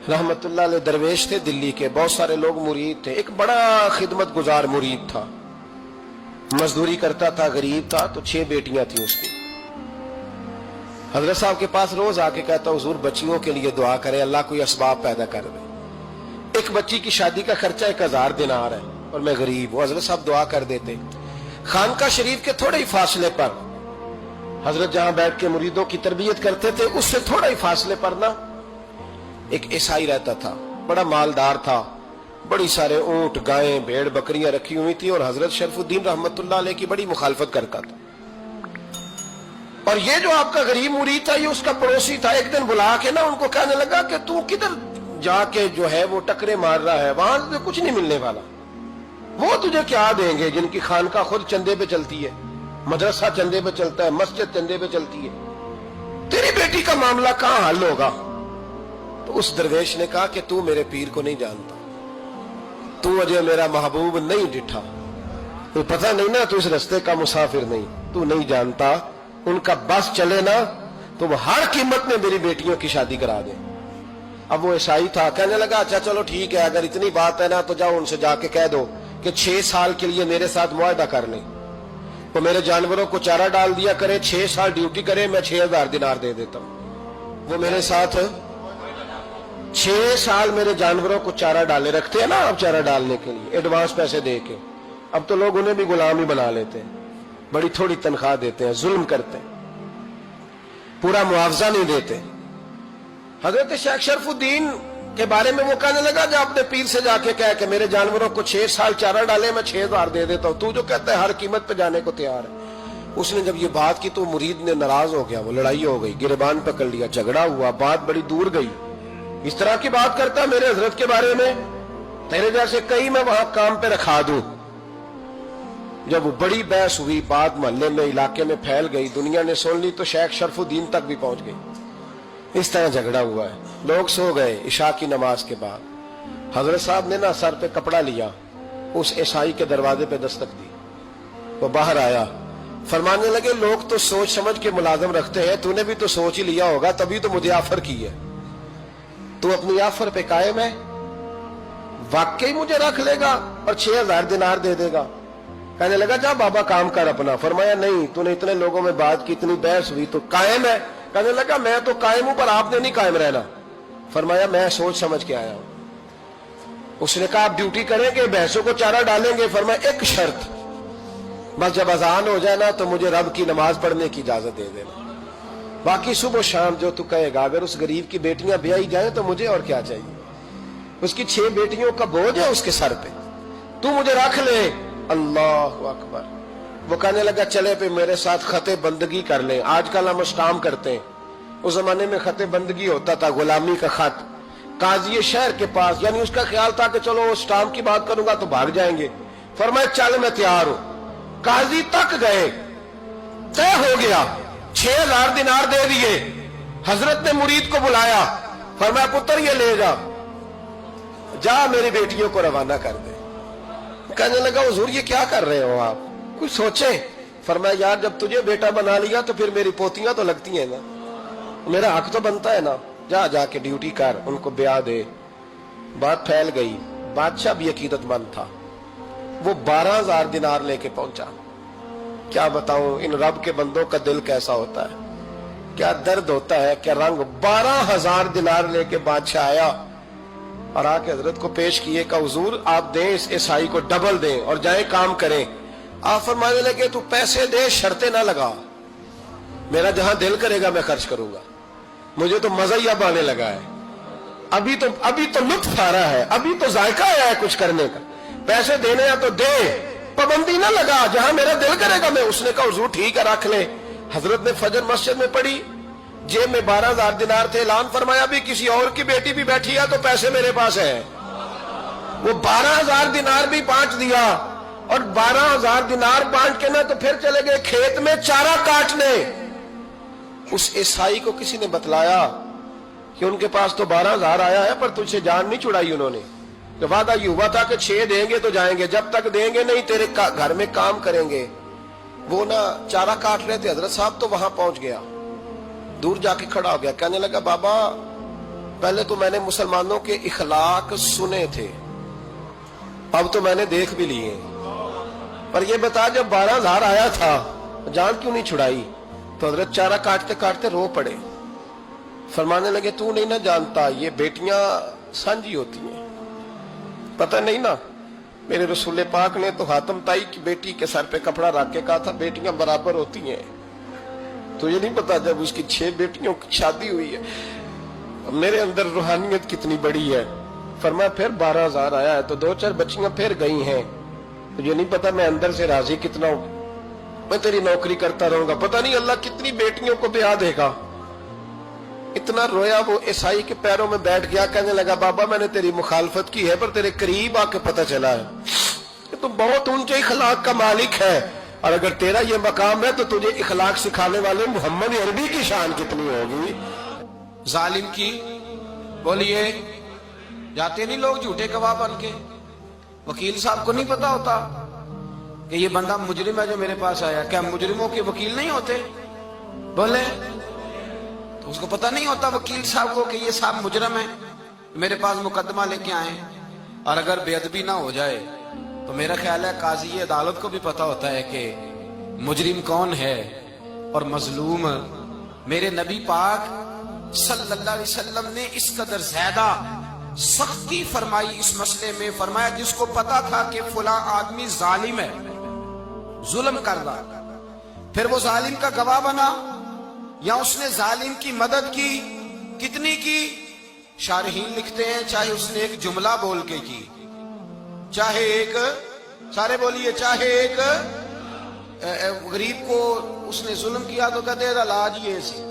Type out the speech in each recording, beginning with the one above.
रहमतुल्लाह अलैह दरवेश थे दिल्ली के, बहुत सारे लोग मुरीद थे। एक बड़ा खिदमत गुजार मुरीद था, मजदूरी करता था, गरीब था, तो 6 बेटियां थी उसकी। हजरत साहब के पास रोज आके कहता, हुजूर बच्चियों के लिए दुआ करें, अल्लाह कोई असबाब पैदा कर दे। एक बच्ची की शादी का खर्चा 1000 दिनार है और मैं गरीब हूं। हजरत साहब दुआ कर देते। खानका शरीफ के थोड़े ही फासले पर, हजरत जहां बैठ के मुरीदों की तरबियत करते थे, उससे थोड़ा ही फासले पर ना एक ईसाई रहता था, बड़ा मालदार था, बड़ी सारे ऊंट, गायें, भेड़, बकरियां रखी हुई थी, और हजरत शरफुद्दीन रहमतुल्लाह अलैह की बड़ी मुखालफत करता था। और ये जो आपका गरीब मुरीद था, ये उसका पड़ोसी था। एक दिन बुला के ना उनको कहने लगा कि तू किधर जाके जो है वो टकरे मार रहा है, वहां से कुछ नहीं मिलने वाला। वो तुझे क्या देंगे जिनकी खानका खुद चंदे पे चलती है, मदरसा चंदे पे चलता है, मस्जिद चंदे पे चलती है, तेरी बेटी का मामला कहां हल होगा? तो उस दरवेश ने कहा कि तू मेरे पीर को नहीं जानता, तू अजय मेरा महबूब नहीं डिठा, तो पता नहीं ना, तू इस रास्ते का मुसाफिर नहीं, तू नहीं जानता। उनका बस चले ना तो वो हर कीमत में मेरी बेटियों की शादी करा दे। अब वो ईसाई था, कहने लगा अच्छा चलो ठीक है, अगर इतनी बात है ना तो जाओ उनसे जाके कह दो कि 6 साल के लिए मेरे साथ मुआहदा कर लें, तो मेरे जानवरों को चारा डाल दिया करे, 6 साल ड्यूटी करे, मैं 6000 दिनार दे देता हूं। वो मेरे साथ 6 साल मेरे जानवरों को चारा डाले, रखते हैं ना आप चारा डालने के लिए एडवांस पैसे दे के। अब तो लोग उन्हें भी गुलाम ही बना लेते हैं, बड़ी थोड़ी तनख्वाह देते हैं, जुल्म करते हैं, पूरा मुआवजा नहीं देते। हजरत शेख शरफुद्दीन के बारे में वो कहने लगा, जब अपने पीर से जाके कह के मेरे जानवरों को 6 साल चारा डाले, मैं 6000 दे देता हूं, तू जो कहता है हर कीमत पे जाने को तैयार है। उसने जब ये बात की तो मुरीद ने नाराज हो गया, वो लड़ाई हो गई, गिरबान पकड़ लिया, झगड़ा हुआ, बात बड़ी दूर गई। इस तरह की बात करता मेरे हजरत के बारे में, तेरे जैसे कई मैं वहां काम पे रखा दूं। जब वो बड़ी बहस हुई, बात मोहल्ले में, इलाके में फैल गई, दुनिया ने सुन ली, तो शेख शरफुद्दीन तक भी पहुंच गई। इस तरह झगड़ा हुआ है। लोग सो गए इशा की नमाज के बाद। हजरत साहब ने ना सर पे कपड़ा लिया, उस ईसाई के दरवाजे पे दस्तक दी, वो बाहर आया, फरमाने लगे लोग तो सोच समझ के मुलाजम रखते हैं, तूने भी तो सोच ही लिया होगा, तभी तो मुझे ऑफर की है। तू अपनी ऑफर पे कायम है? वाकई मुझे रख लेगा और 6000 दिनार दे देगा? कहने लगा जा बाबा काम कर अपना। फरमाया नहीं, तूने इतने लोगों में बात की, इतनी बहस हुई, तो कायम है? कहने लगा मैं तो कायम हूं, पर आपने नहीं कायम रहना। फरमाया मैं सोच समझ के आया हूं। उसने कहा आप ड्यूटी करेंगे, भैंसों को चारा डालेंगे? फरमाया एक शर्त, बस जब अजान हो जाए ना तो मुझे रब की नमाज पढ़ने की इजाजत दे देना, बाकी सुबह शाम जो तू कहेगा। अगर उस गरीब की बेटियां ब्याही जाए तो मुझे और क्या चाहिए? उसकी 6 बेटियों का बोझ है उसके सर पे, तू मुझे रख ले। अल्लाह अकबर। वो कहने लगा चले पे मेरे साथ खते बंदगी कर ले। आजकल हम स्टाम करते हैं, उस जमाने में खते बंदगी होता था, गुलामी का खत, काजी शहर के पास, यानी उसका ख्याल था कि चलो स्टाम की बात करूंगा तो भाग जाएंगे। फरमाया चल मैं तैयार हूं। काजी तक गए, तय हो गया, 6000 दिनार दे दिए। हजरत ने मुरीद को बुलाया, फरमाया पुत्र ये ले जा मेरी बेटियों को रवाना कर दे। कहने लगा हुजूर ये क्या कर रहे हो आप, कुछ सोचे? फरमाया यार जब तुझे बेटा बना लिया तो फिर मेरी पोतियां तो लगती हैं ना, मेरा हक तो बनता है ना, जा जाके ड्यूटी कर, उनको ब्याह दे। बात फैल गई। बादशाह भी अकीदतमंद था, वो 12000 दिनार लेके पहुंचा। क्या बताऊं इन रब के बंदों का दिल कैसा होता है, क्या दर्द होता है, क्या रंग। 12000 दिनार लेके बादशाह आया और आके हजरत को पेश किए, का हुजूर आप दें इस ईसाई को डबल दें और जाए काम करें। आप फरमाने लगे तू पैसे दे, शर्तें ना लगा, मेरा जहां दिल करेगा मैं खर्च करूंगा, मुझे तो मजा ही अब आने लगा है, अभी तो लुत्फ आ रहा है, अभी तो जायका आया है कुछ करने का, पैसे देने हैं तो दे, पाबंदी ना लगा, जहां मेरा दिल करेगा मैं। उसने कहा हुजूर ठीक है रख ले। हजरत ने फजर मस्जिद में पढ़ी, जेब में 12000 दिनार थे, ऐलान फरमाया भी किसी और की बेटी भी बैठी है तो पैसे मेरे पास है। वो 12000 दिनार भी बांट दिया, और 12000 दिनार बांट के ना तो फिर चले गए खेत में चारा काटने। उस ईसाई को किसी ने बतलाया कि उनके पास तो 12000 आया है, पर तुझसे जान नहीं छुड़ाई उन्होंने। तो वादा ये हुआ था कि 6 देंगे तो जाएंगे, जब तक देंगे नहीं तेरे घर में काम करेंगे। वो ना चारा काट रहे थे, हजरत साहब तो वहां पहुंच गया, दूर जाके खड़ा हो गया, कहने लगा बाबा پہلے تو میں نے مسلمانوں کے اخلاق سنے تھے، اب تو میں نے دیکھ بھی لیے۔ پر یہ بتا جب 12,000 آیا تھا جان کیوں نہیں چھڑائی؟ تو حضرت چارہ کاٹتے کاٹتے رو پڑے، فرمانے لگے تو نہیں نہ جانتا یہ بیٹیاں سانجھی ہوتی ہیں، پتہ نہیں نا؟ میرے رسول پاک نے تو حاتم تائی کی بیٹی کے سر پہ کپڑا رکھ کے کہا تھا بیٹیاں برابر ہوتی ہیں، تو یہ نہیں پتا جب اس کی 6 بیٹیوں کی شادی ہوئی ہے میرے اندر روحانیت کتنی بڑی ہے۔ فرمایا پھر 12,000 آیا ہے تو 2-4 بچیاں پھر گئی ہیں، تو یہ نہیں پتا میں اندر سے راضی کتنا ہوں، میں تیری نوکری کرتا رہوں گا، پتہ نہیں اللہ کتنی بیٹیوں کو بیاہ دے گا۔ اتنا رویا وہ عیسائی کے پیروں میں بیٹھ گیا، کہنے لگا بابا میں نے تیری مخالفت کی ہے پر تیرے قریب آ کے پتہ چلا ہے کہ تو بہت اونچے اخلاق کا مالک ہے، اور اگر تیرا یہ مقام ہے تو تجھے اخلاق سکھانے والے محمد عربی کی شان کتنی ہوگی۔ ظالم کی بولیے جاتے نہیں لوگ جھوٹے گواہ بن کے، وکیل صاحب کو نہیں پتا ہوتا کہ یہ بندہ مجرم ہے جو میرے پاس آیا، کیا مجرموں کے وکیل نہیں ہوتے؟ بولے تو اس کو پتہ نہیں ہوتا وکیل صاحب کو کہ یہ صاحب مجرم ہے، میرے پاس مقدمہ لے کے آئے، اور اگر بے ادبی نہ ہو جائے تو میرا خیال ہے قاضی عدالت کو بھی پتہ ہوتا ہے کہ مجرم کون ہے اور مظلوم۔ میرے نبی پاک صلی اللہ علیہ وسلم نے اس قدر زیادہ سختی فرمائی اس مسئلے میں، فرمایا جس کو پتا تھا کہ فلاں آدمی ظالم ہے، ظلم کر رہا، پھر وہ ظالم کا گواہ بنا یا اس نے ظالم کی مدد کی، کتنی کی؟ شارحین لکھتے ہیں چاہے اس نے ایک جملہ بول کے کی، چاہے ایک، سارے بولیے، چاہے ایک غریب کو اس نے ظلم کیا تو کہتے ہیں علاج یہ سی،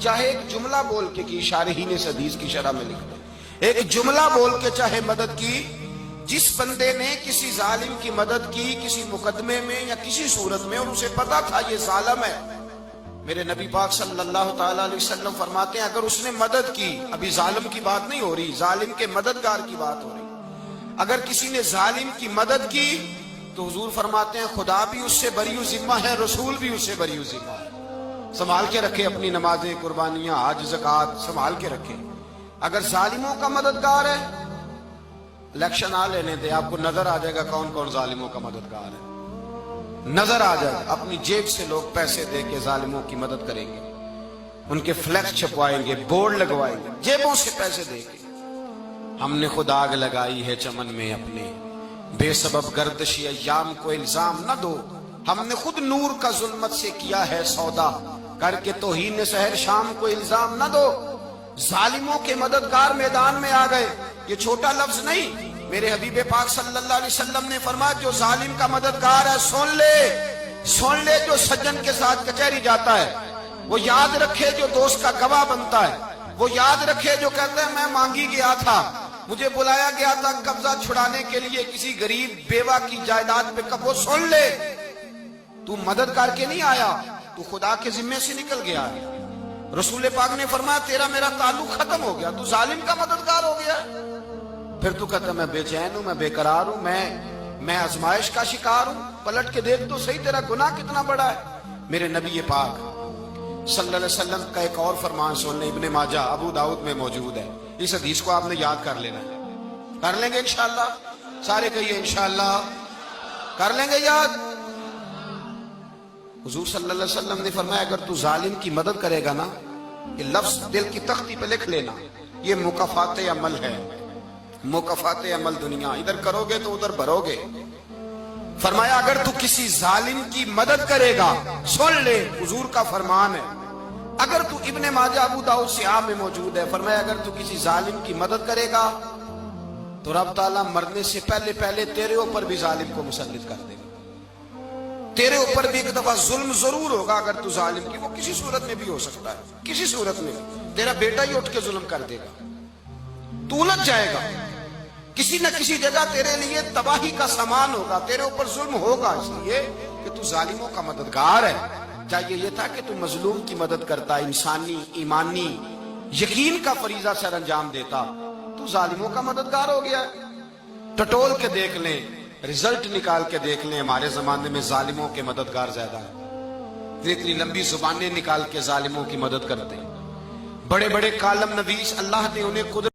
چاہے ایک جملہ بول کے کی، شارحین اس حدیث کی شرح میں لکھتے ہیں ایک جملہ بول کے چاہے مدد کی، جس بندے نے کسی ظالم کی مدد کی کسی مقدمے میں یا کسی صورت میں اور اسے پتا تھا یہ ظالم ہے، میرے نبی پاک صلی اللہ تعالی علیہ وسلم فرماتے ہیں اگر اس نے مدد کی، ابھی ظالم کی بات نہیں ہو رہی، ظالم کے مددگار کی بات ہو رہی، اگر کسی نے ظالم کی مدد کی تو حضور فرماتے ہیں خدا بھی اس سے بری و ذمہ ہے، رسول بھی اس سے بری و ذمہ ہے۔ سنبھال کے رکھے اپنی نمازیں، قربانیاں، حج، زکوٰۃ سنبھال کے رکھے۔ اگر ظالموں کا مددگار ہے، الیکشن آ لینے دے، آپ کو نظر آ جائے گا کون کون ظالموں کا مددگار ہے، نظر آ جائے گا۔ اپنی جیب سے لوگ پیسے دے کے ظالموں کی مدد کریں گے، ان کے فلیکس چھپوائیں گے، بورڈ لگوائیں گے، جیبوں سے پیسے دے کے۔ ہم نے خود آگ لگائی ہے چمن میں اپنے، بے سبب گردشی ایام کو الزام نہ دو، ہم نے خود نور کا ظلمت سے کیا ہے سودا، کر کے توہین سحر شام کو الزام نہ دو۔ ظالموں کے مددگار میدان میں آ گئے، یہ چھوٹا لفظ نہیں، میرے حبیب پاک صلی اللہ علیہ وسلم نے فرمایا جو ظالم کا مددگار ہے سن لے جو سجن کے ساتھ کچہری جاتا ہے، وہ یاد رکھے جو دوست کا گواہ بنتا ہے، وہ یاد رکھے جو کہتا ہے میں مانگی گیا تھا، مجھے بلایا گیا تھا قبضہ چھڑانے کے لیے کسی غریب بیوہ کی جائیداد پہ، کب وہ سن لے تو مدد کر کے نہیں آیا، تو خدا کے ذمے سے نکل گیا ہے۔ رسول پاک نے فرمایا تیرا میرا تعلق ختم ہو گیا، تو ظالم کا مددگار ہو گیا، پھر تو کہتا میں بے چین ہوں، میں بے قرار ہوں، میں آزمائش کا شکار ہوں۔ پلٹ کے دیکھ تو صحیح تیرا گناہ کتنا بڑا ہے۔ میرے نبی پاک صلی اللہ علیہ وسلم کا ایک اور فرمان سن لیں، ابن ماجہ ابو داؤد میں موجود ہے، اس حدیث کو آپ نے یاد کر لینا ہے، کر لیں گے انشاءاللہ، سارے کہیے انشاءاللہ کر لیں گے یاد۔ حضور صلی اللہ علیہ وسلم نے فرمایا اگر تو ظالم کی مدد کرے گا نا، یہ لفظ دل کی تختی پہ لکھ لینا، یہ مکافات عمل ہے، مکافات عمل دنیا، ادھر کرو گے تو ادھر بھرو گے۔ فرمایا اگر تو کسی ظالم کی مدد کرے گا، سن لے حضور کا فرمان ہے، اگر تو ابن ماجہ ابو داؤد سیاہ میں موجود ہے، فرمایا اگر تو کسی ظالم کی مدد کرے گا تو رب تعالیٰ مرنے سے پہلے پہلے تیرے اوپر بھی ظالم کو مسلط کر دے گا، تیرے اوپر بھی ایک دفعہ ظلم ضرور ہوگا اگر تو ظالم کی، وہ کسی صورت میں بھی ہو سکتا ہے، کسی صورت میں تیرا بیٹا ہی اٹھ کے ظلم کر دے گا، تو الجھ جائے گا، کسی نہ کسی جگہ تیرے لیے تباہی کا سامان ہوگا، تیرے اوپر ظلم ہوگا، اس لیے کہ تو ظالموں کا مددگار ہے۔ چاہیے یہ تھا کہ تو مظلوم کی مدد کرتا، انسانی ایمانی یقین کا فریضہ سر انجام دیتا، تو ظالموں کا مددگار ہو گیا۔ ٹٹول کے دیکھ لیں، رزلٹ نکال کے دیکھ لیں، ہمارے زمانے میں ظالموں کے مددگار زیادہ ہیں، اتنی لمبی زبانیں نکال کے ظالموں کی مدد کرتے ہیں، بڑے بڑے کالم نویس اللہ نے انہیں قدرت